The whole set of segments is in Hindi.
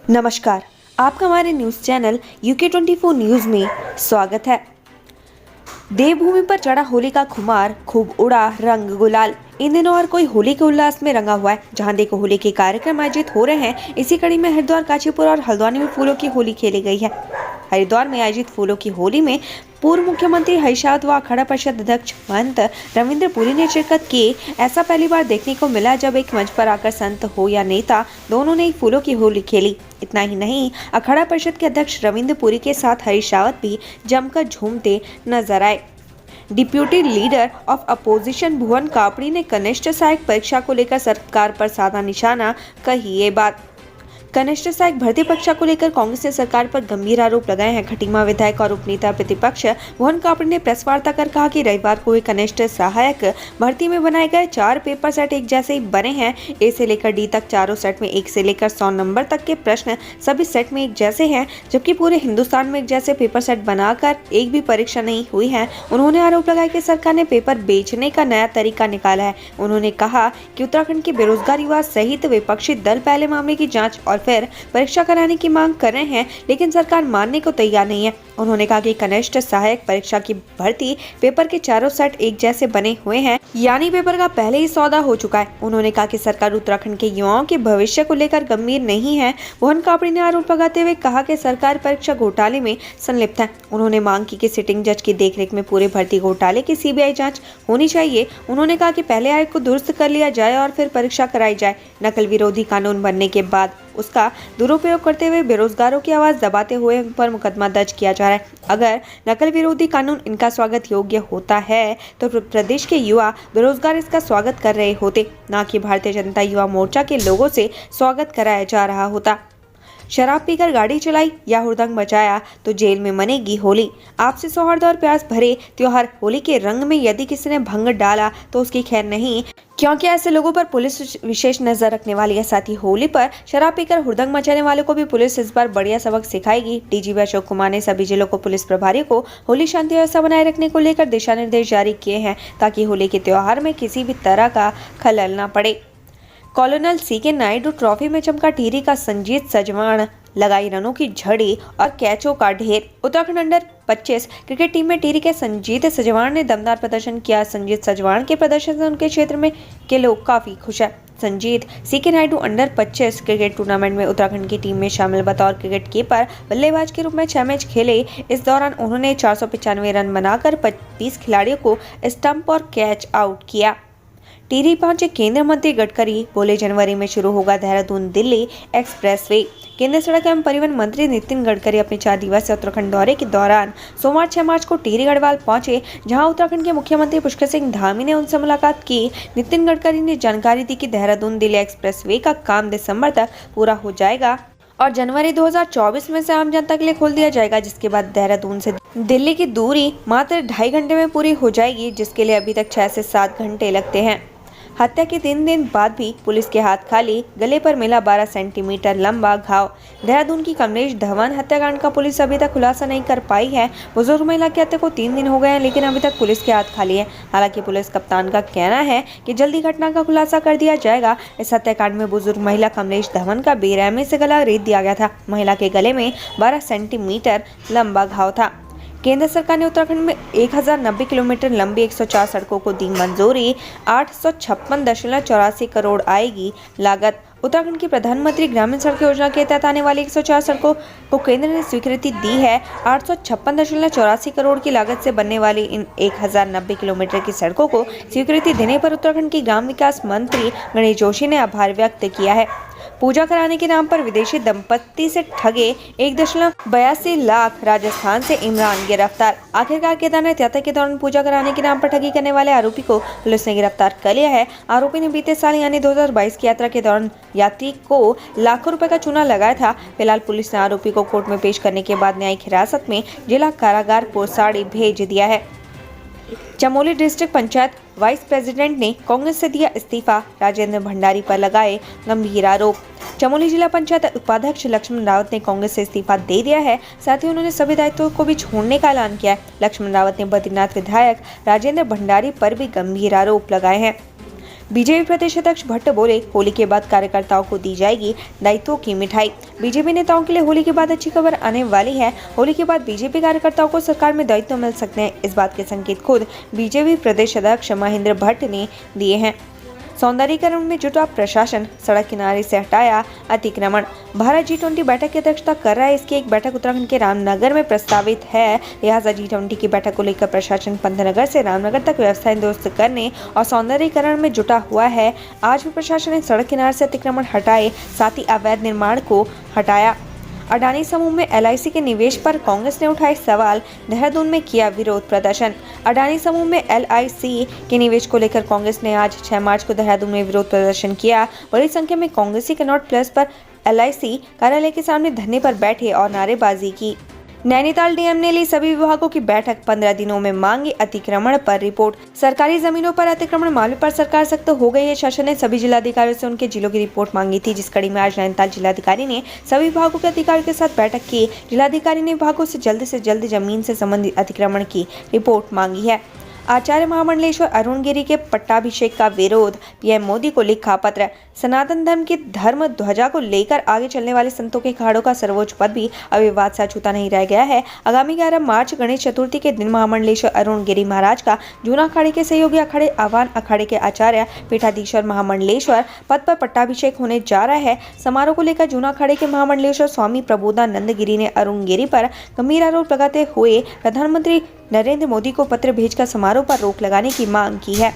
नमस्कार, आपका हमारे न्यूज़ चैनल UK24 न्यूज़ में स्वागत है। देवभूमि पर चढ़ा होली का खुमार, खूब उड़ा रंग गुलाल। इन दिनों हर कोई होली के उल्लास में रंगा हुआ है। जहां देखो होली के कार्यक्रम आयोजित हो रहे हैं। इसी कड़ी में हरिद्वार, काशीपुर और हल्द्वानी में फूलों की होली खेली गई है। हरिद्वार में आयोजित फूलों की होली में पूर्व मुख्यमंत्री हरीश रावत व अखाड़ा परिषद अध्यक्ष महंत रविंद्र पुरी ने शिरकत की। ऐसा पहली बार देखने को मिला जब एक मंच पर आकर संत हो या नेता, दोनों ने फूलों की होली खेली। इतना ही नहीं, अखाड़ा परिषद के अध्यक्ष रविंद्र पुरी के साथ हरीश रावत भी जमकर झूमते नजर आए। डिप्यूटी लीडर ऑफ अपोजिशन भुवन कापड़ी ने कनिष्ठ सहायक परीक्षा को लेकर सरकार पर साधा निशाना, कही ये बात। कनिष्ठ सहायक भर्ती परीक्षा को लेकर कांग्रेस ने सरकार पर गंभीर आरोप लगाए हैं। खटीमा विधायक और उपनेता प्रतिपक्ष भुवन कापड़ी ने प्रेस वार्ता कर कहा कि रविवार को कनिष्ठ सहायक भर्ती में बनाए गए 4 पेपर सेट एक जैसे ही बने हैं। ए से लेकर डी तक चारों सेट में 1 से लेकर 100 नंबर तक के प्रश्न सभी सेट में एक जैसे हैं, जबकि पूरे हिंदुस्तान में एक जैसे पेपर सेट बनाकर एक भी परीक्षा नहीं हुई है। उन्होंने आरोप लगाया कि सरकार ने पेपर बेचने का नया तरीका निकाला है। उन्होंने कहा कि उत्तराखंड के बेरोजगार युवा सहित विपक्षी दल पहले मामले की जाँच और फिर परीक्षा कराने की मांग कर रहे हैं, लेकिन सरकार मानने को तैयार नहीं है। उन्होंने कहा कि कनिष्ठ सहायक परीक्षा की भर्ती पेपर के चारों सेट एक जैसे बने हुए हैं, यानी पेपर का पहले ही सौदा हो चुका है। उन्होंने कहा कि सरकार उत्तराखंड के युवाओं के भविष्य को लेकर गंभीर नहीं है। भुवन कापड़ी ने आरोप लगाते हुए कहा कि सरकार परीक्षा घोटाले में संलिप्त है। उन्होंने मांग की कि सिटिंग जज की देखरेख में पूरे भर्ती घोटाले की CBI जाँच होनी चाहिए। उन्होंने कहा कि पहले आयोग को दुरुस्त कर लिया जाए और फिर परीक्षा कराई जाए। नकल विरोधी कानून बनने के बाद उसका दुरुपयोग करते हुए बेरोजगारों की आवाज दबाते हुए उन पर मुकदमा दर्ज किया जा रहा है। अगर नकल विरोधी कानून इनका स्वागत योग्य होता है तो प्रदेश के युवा बेरोजगार इसका स्वागत कर रहे होते, न कि भारतीय जनता युवा मोर्चा के लोगों से स्वागत कराया जा रहा होता। शराब पीकर गाड़ी चलाई या हुड़दंग मचाया तो जेल में मनेगी होली। आपसी सौहार्द और प्यार भरे त्योहार होली के रंग में यदि किसी ने भंग डाला तो उसकी खैर नहीं, क्योंकि ऐसे लोगों पर पुलिस विशेष नजर रखने वाली है। साथ ही होली पर शराब पीकर हुड़दंग मचाने वालों को भी पुलिस इस बार बढ़िया सबक सिखाएगी। DGP अशोक कुमार ने सभी जिलों को पुलिस प्रभारी को होली शांति व्यवस्था बनाए रखने को लेकर दिशा निर्देश जारी किए हैं, ताकि होली के त्योहार में किसी भी तरह का खलल न पड़े। कॉलोनल CK नायडू ट्रॉफी में चमका टिहरी का संजीत सजवाण, लगाई रनों की झड़ी और कैचों का ढेर। उत्तराखंड अंडर 25 क्रिकेट टीम में टिहरी के संजीत सजवाण ने दमदार प्रदर्शन किया। संजीत सजवाण के प्रदर्शन से उनके क्षेत्र में के लोग काफी खुश हैं। Sanjeet CK Naidu under 25 cricket tournament में उत्तराखंड की टीम में शामिल बतौर क्रिकेट कीपर बल्लेबाज के रूप में 6 मैच खेले। इस दौरान उन्होंने 495 रन बनाकर 25 खिलाड़ियों को स्टंप और कैच आउट किया। टिहरी पहुंचे केंद्रीय मंत्री गडकरी, बोले जनवरी में शुरू होगा देहरादून दिल्ली एक्सप्रेसवे। केंद्रीय सड़क एवं परिवहन मंत्री नितिन गडकरी अपने 4 दिवसीय उत्तराखंड दौरे के दौरान सोमवार 6 मार्च को टिहरी गढ़वाल पहुंचे, जहां उत्तराखंड के मुख्यमंत्री पुष्कर सिंह धामी ने उनसे मुलाकात की। नितिन गडकरी ने जानकारी दी कि देहरादून दिल्ली एक्सप्रेसवे का काम दिसंबर तक पूरा हो जाएगा और जनवरी 2024 में से आम जनता के लिए खोल दिया जाएगा, जिसके बाद देहरादून से दिल्ली की दूरी मात्र 2.5 घंटे में पूरी हो जाएगी, जिसके लिए अभी तक 6 से 7 घंटे लगते हैं। हत्या के 3 दिन बाद भी पुलिस के हाथ खाली, गले पर मिला 12 सेंटीमीटर लंबा घाव। देहरादून की कमलेश धवन हत्याकांड का पुलिस अभी तक खुलासा नहीं कर पाई है। बुजुर्ग महिला की हत्या को 3 दिन हो गए हैं, लेकिन अभी तक पुलिस के हाथ खाली है। हालांकि पुलिस कप्तान का कहना है कि जल्दी घटना का खुलासा कर दिया जाएगा। इस हत्याकांड में बुजुर्ग महिला कमलेश धवन का बेरहमी से गला रेत दिया गया था। महिला के गले में 12 सेंटीमीटर लंबा घाव था। केंद्र सरकार ने उत्तराखंड में 1090 किलोमीटर लंबी 104 सड़कों को दी मंजूरी। 856.84 करोड़ आएगी लागत। उत्तराखंड की प्रधानमंत्री ग्रामीण सड़क योजना के तहत आने वाली 104 सड़कों को केंद्र ने स्वीकृति दी है। 856.84 करोड़ की लागत से बनने वाली इन 1090 किलोमीटर की सड़कों को स्वीकृति देने पर उत्तराखंड की ग्राम विकास मंत्री गणेश जोशी ने आभार व्यक्त किया है। पूजा कराने के नाम पर विदेशी दंपत्ति से ठगे 1.82 लाख, राजस्थान से इमरान गिरफ्तार। आखिरकार केदारनाथ यात्रा के दौरान पूजा कराने के नाम पर ठगी करने वाले आरोपी को पुलिस ने गिरफ्तार कर लिया है। आरोपी ने बीते साल यानी 2022 की यात्रा के दौरान यात्री को लाखों रुपए का चूना लगाया था। फिलहाल पुलिस ने आरोपी को कोर्ट में पेश करने के बाद न्यायिक हिरासत में जिला कारागार पोसाड़ी भेज दिया है। Chamoli district panchayat vice president ने कांग्रेस से दिया इस्तीफा, राजेंद्र भंडारी पर लगाए गंभीर आरोप। चमोली जिला पंचायत उपाध्यक्ष लक्ष्मण रावत ने कांग्रेस से इस्तीफा दे दिया है। साथ ही उन्होंने सभी दायित्वों को भी छोड़ने का ऐलान किया है। लक्ष्मण रावत ने बद्रीनाथ विधायक राजेंद्र भंडारी पर भी गंभीर आरोप लगाए हैं। बीजेपी प्रदेश अध्यक्ष भट्ट बोले, होली के बाद कार्यकर्ताओं को दी जाएगी दायित्वों की मिठाई। बीजेपी नेताओं के लिए होली के बाद अच्छी खबर आने वाली है। होली के बाद बीजेपी कार्यकर्ताओं को सरकार में दायित्व मिल सकते हैं। इस बात के संकेत खुद बीजेपी प्रदेश अध्यक्ष महेंद्र भट्ट ने दिए हैं। सौंदर्यीकरण में जुटा प्रशासन, सड़क किनारे से हटाया अतिक्रमण। भारत G20 बैठक की अध्यक्षता कर रहा है। इसकी एक बैठक उत्तराखंड के रामनगर में प्रस्तावित है। लिहाजा G20 की बैठक को लेकर प्रशासन पंतनगर से रामनगर तक व्यवस्थाएं दुरुस्त करने और सौंदर्यीकरण में जुटा हुआ है। आज भी प्रशासन ने सड़क किनारे से अतिक्रमण हटाए, साथ ही अवैध निर्माण को हटाया। अडानी समूह में LIC के निवेश पर कांग्रेस ने उठाए सवाल, देहरादून में किया विरोध प्रदर्शन। अडानी समूह में LIC के निवेश को लेकर कांग्रेस ने आज 6 मार्च को देहरादून में विरोध प्रदर्शन किया। बड़ी संख्या में कांग्रेसी कनॉट प्लेस पर LIC कार्यालय के सामने धरने पर बैठे और नारेबाजी की। नैनीताल डीएम ने ली सभी विभागों की बैठक, 15 दिनों में मांगी अतिक्रमण पर रिपोर्ट। सरकारी जमीनों पर अतिक्रमण मामले पर सरकार सख्त हो गई है। शासन ने सभी जिलाधिकारियों से उनके जिलों की रिपोर्ट मांगी थी, जिस कड़ी में आज नैनीताल जिलाधिकारी ने सभी विभागों के अधिकारियों के साथ बैठक की। जिलाधिकारी ने विभागों से जल्द जमीन से संबंधित अतिक्रमण की रिपोर्ट मांगी है। आचार्य महामंडलेश्वर अरुण गिरी के पट्टाभिषेक का विरोध, पीएम मोदी को लिखा पत्र। सनातन धर्म की धर्म ध्वजा को लेकर आगे चलने वाले संतों के अखाड़ों का सर्वोच्च पद भी अब विवाद से अछूता नहीं रह गया है। आगामी 11 मार्च गणेश चतुर्थी के दिन महामंडलेश्वर अरुण गिरी महाराज का जूना अखाड़े के सहयोगी अखाड़े आह्वान अखाड़े के आचार्य पीठाधीश्वर महामंडलेश्वर पद पर पट्टाभिषेक होने जा रहा है। समारोह को लेकर जूना अखाड़े के महामंडलेश्वर स्वामी प्रबोधानंद गिरी ने अरुण गिरी पर गंभीर आरोप लगाते हुए प्रधानमंत्री नरेंद्र मोदी को पत्र भेजकर समारोह पर रोक लगाने की मांग की है।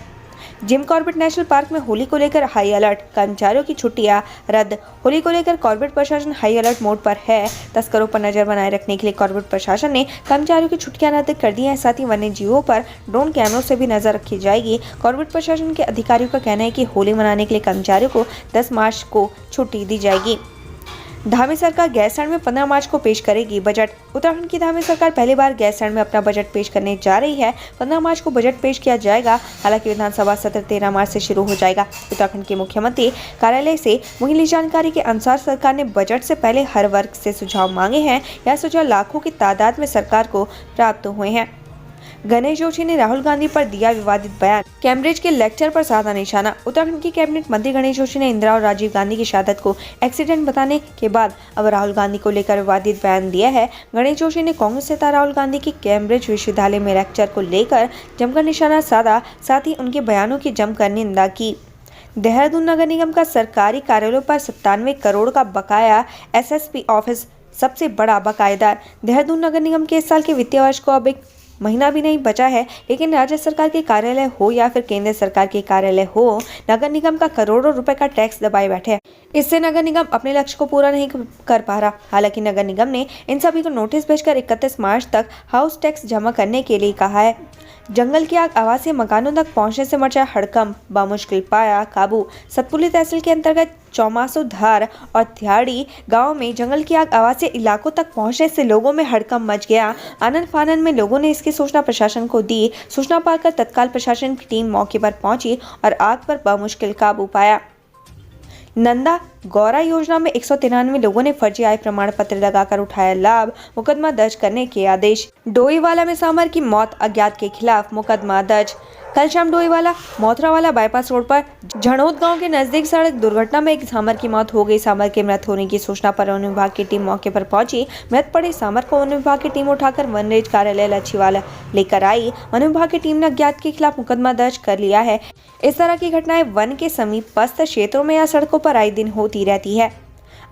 जिम कॉर्बेट नेशनल पार्क में होली को लेकर हाई अलर्ट, कर्मचारियों की छुट्टियां रद्द। होली को लेकर कॉर्बेट प्रशासन हाई अलर्ट मोड पर है। तस्करों पर नजर बनाए रखने के लिए कॉर्बेट प्रशासन ने कर्मचारियों की छुट्टियां रद्द कर दी हैं। साथ ही वन्य जीवों पर ड्रोन कैमरों से भी नजर रखी जाएगी। कॉर्बेट प्रशासन के अधिकारियों का कहना है कि होली मनाने के लिए कर्मचारियों को 10 मार्च को छुट्टी दी जाएगी। धामी सरकार गैरसैंण में 15 मार्च को पेश करेगी बजट। उत्तराखंड की धामी सरकार पहली बार गैरसैंण में अपना बजट पेश करने जा रही है। 15 मार्च को बजट पेश किया जाएगा। हालांकि विधानसभा सत्र 13 मार्च से शुरू हो जाएगा। उत्तराखंड के मुख्यमंत्री कार्यालय से मिली जानकारी के अनुसार सरकार ने बजट से पहले हर वर्ग से सुझाव मांगे हैं। यह सुझाव लाखों की तादाद में सरकार को प्राप्त हुए हैं। गणेश जोशी ने राहुल गांधी पर दिया विवादित बयान, कैम्ब्रिज के लेक्चर पर साधा निशाना। उत्तराखंड की कैबिनेट मंत्री गणेश जोशी ने इंदिरा और राजीव गांधी की शहादत को एक्सीडेंट बताने के बाद अब राहुल गांधी को लेकर विवादित बयान दिया है। गणेश जोशी ने कांग्रेस नेता राहुल गांधी की कैम्ब्रिज विश्वविद्यालय में लेक्चर को लेकर जमकर निशाना साधा, साथ ही उनके बयानों की जमकर निंदा की। देहरादून नगर निगम का सरकारी कार्यालयों पर 97 करोड़ का बकाया, SSP ऑफिस सबसे बड़ा बकायेदार। देहरादून नगर निगम के इस साल के वित्तीय वर्ष को अब एक महीना भी नहीं बचा है, लेकिन राज्य सरकार के कार्यालय हो या फिर केंद्र सरकार के कार्यालय हो, नगर निगम का करोड़ों रुपए का टैक्स दबाए बैठे है। इससे नगर निगम अपने लक्ष्य को पूरा नहीं कर पा रहा। हालांकि नगर निगम ने इन सभी को नोटिस भेजकर 31 मार्च तक हाउस टैक्स जमा करने के लिए कहा है। जंगल की आग आवासीय मकानों तक पहुंचने से मचा हड़कंप, बामुश्किल पाया काबू। सतपुली तहसील के अंतर्गत चौमासुधार और थियाड़ी गांव में जंगल की आग आवासीय इलाकों तक पहुंचने से लोगों में हड़कंप मच गया। आनन फानन में लोगों ने इसकी सूचना प्रशासन को दी। सूचना पाकर तत्काल प्रशासन की टीम मौके पर पहुंची और आग पर बामुश्किल काबू पाया। नंदा गौरा योजना में 193 लोगों ने फर्जी आय प्रमाण पत्र लगाकर उठाया लाभ, मुकदमा दर्ज करने के आदेश। डोईवाला में सांभर की मौत, अज्ञात के खिलाफ मुकदमा दर्ज। कल शाम डोईवाला मोथरावाला बाईपास रोड पर झणोद गांव के नजदीक सड़क दुर्घटना में एक सांभर की मौत हो गई। सांभर के मृत होने की सूचना पर वन विभाग की टीम मौके पर पहुंची। मृत पड़े सांभर को वन विभाग की टीम उठाकर वन रेंज कार्यालय लच्छीवाला लेकर आई। वन विभाग की टीम ने अज्ञात के खिलाफ मुकदमा दर्ज कर लिया है। इस तरह की घटनाएं वन के समीपस्थ क्षेत्रों में या सड़कों पर आए दिन होती रहती है।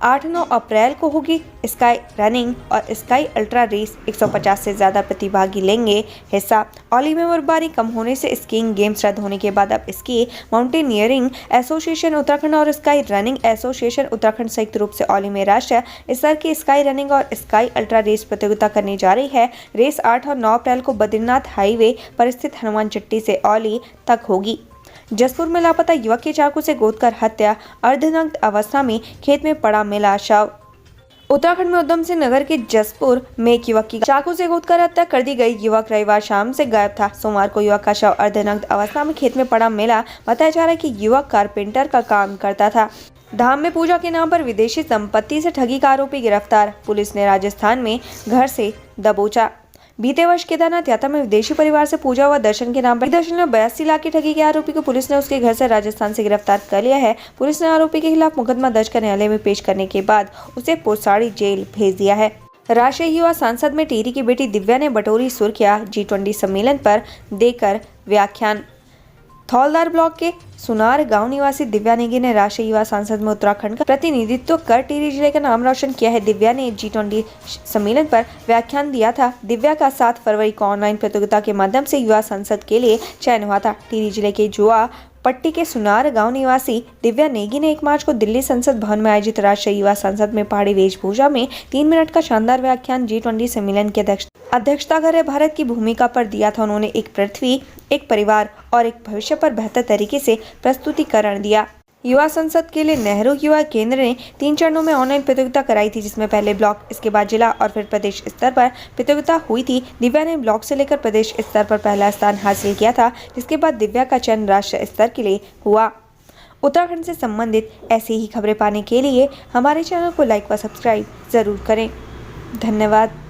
8-9 अप्रैल को होगी स्काई रनिंग और स्काई अल्ट्रा रेस। 150 से ज्यादा प्रतिभागी लेंगे हिस्सा। औली में बर्फबारी कम होने से स्कीइंग गेम्स रद्द होने के बाद अब स्की माउंटेनियरिंग एसोसिएशन उत्तराखंड और स्काई रनिंग एसोसिएशन उत्तराखंड संयुक्त रूप से औली में राष्ट्रीय स्तर की स्काई रनिंग और स्काई अल्ट्रा रेस प्रतियोगिता करने जा रही है। रेस 8 और 9 अप्रैल को बद्रीनाथ हाईवे पर स्थित हनुमान चट्टी से औली तक होगी। जसपुर में लापता युवक की चाकू से गोदकर हत्या, अर्धनग्न अवस्था में खेत में पड़ा मिला शव। उत्तराखंड में उधम सिंह नगर के जसपुर में एक युवक की चाकू से गोदकर हत्या कर दी गई। युवक रविवार शाम से गायब था। सोमवार को युवक का शव अर्धनग्न अवस्था में खेत में पड़ा मिला। बताया जा रहा है कि युवक कारपेंटर का काम करता था। धाम में पूजा के नाम पर विदेशी संपत्ति से ठगी का आरोपी गिरफ्तार। पुलिस ने राजस्थान में घर से दबोचा। बीते वर्ष केदारनाथ यात्रा में विदेशी परिवार से पूजा हुआ दर्शन के नाम पर 82 लाख की ठगी के आरोपी को पुलिस ने उसके घर से राजस्थान से गिरफ्तार कर लिया है। पुलिस ने आरोपी के खिलाफ मुकदमा दर्ज कर न्यायालय में पेश करने के बाद उसे पोसाड़ी जेल भेज दिया है। राष्ट्रीय युवा सांसद में टिहरी की बेटी दिव्या ने बटोरी सुर्खियां। G20 सम्मेलन पर देकर व्याख्यान। थौलदार ब्लॉक के सुनार गांव निवासी दिव्या नेगी ने राष्ट्रीय युवा सांसद में उत्तराखंड का प्रतिनिधित्व कर टिहरी जिले का नाम रोशन किया है। दिव्या ने G20 सम्मेलन पर व्याख्यान दिया था। दिव्या का 7 फरवरी को ऑनलाइन प्रतियोगिता के माध्यम से युवा सांसद के लिए चयन हुआ था। टिहरी जिले के जुआ पट्टी के सुनार गांव निवासी दिव्या नेगी ने 1 मार्च को दिल्ली संसद भवन में आयोजित राष्ट्रीय युवा संसद में पहाड़ी वेशभूषा में 3 मिनट का शानदार व्याख्यान G20 सम्मेलन की अध्यक्षता कर रहे भारत की भूमिका पर दिया था। उन्होंने एक पृथ्वी, एक परिवार और एक भविष्य पर बेहतर तरीके से प्रस्तुतिकरण दिया। युवा संसद के लिए नेहरू युवा केंद्र ने 3 चरणों में ऑनलाइन प्रतियोगिता कराई थी, जिसमें पहले ब्लॉक, इसके बाद जिला और फिर प्रदेश स्तर पर प्रतियोगिता हुई थी। दिव्या ने ब्लॉक से लेकर प्रदेश स्तर पर पहला स्थान हासिल किया था, जिसके बाद दिव्या का चयन राष्ट्रीय स्तर के लिए हुआ। उत्तराखंड से संबंधित ऐसी ही खबरें पाने के लिए हमारे चैनल को लाइक व सब्सक्राइब जरूर करें। धन्यवाद।